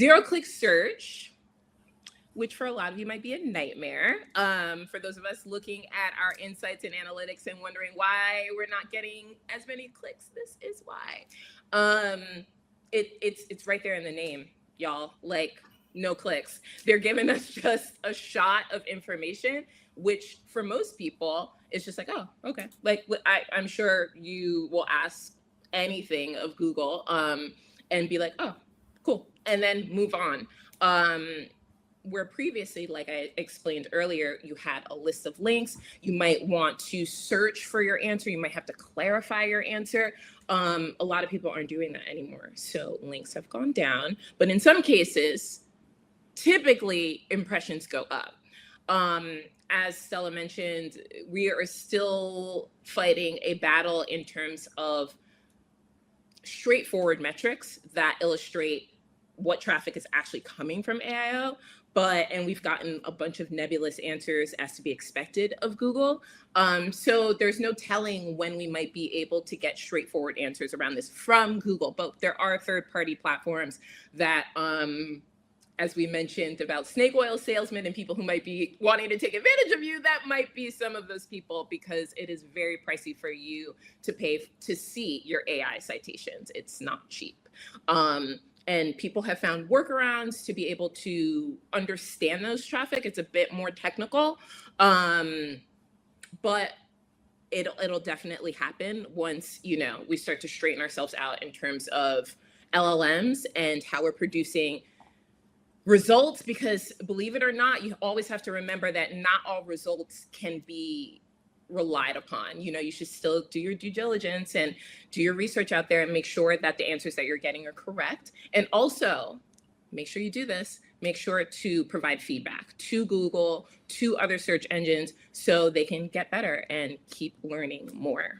Zero-click search, which for a lot of you might be a nightmare. For those of us looking at our insights and analytics and wondering why we're not getting as many clicks, this is why. It's right there in the name, y'all. Like, no clicks. They're giving us just a shot of information, which for most people is just like, oh, okay. Like, I'm sure you will ask anything of Google and be like, oh, cool, and then move on. Where previously, like I explained earlier, you had a list of links. You might want to search for your answer. You might have to clarify your answer. A lot of people aren't doing that anymore. So links have gone down. But in some cases, typically impressions go up. As Stella mentioned, we are still fighting a battle in terms of straightforward metrics that illustrate what traffic is actually coming from AIO. And we've gotten a bunch of nebulous answers as to be expected of Google. So there's no telling when we might be able to get straightforward answers around this from Google. But there are third-party platforms that, as we mentioned about snake oil salesmen and people who might be wanting to take advantage of you, that might be some of those people, because it is very pricey for you to pay to see your AI citations. It's not cheap. And people have found workarounds to be able to understand those traffic. It's a bit more technical, but it'll definitely happen once, we start to straighten ourselves out in terms of LLMs and how we're producing results. Because believe it or not, you always have to remember that not all results can be relied upon. You should still do your due diligence and do your research out there and make sure that the answers that you're getting are correct. And also make sure you do this. Make sure to provide feedback to Google, to other search engines, so they can get better and keep learning more.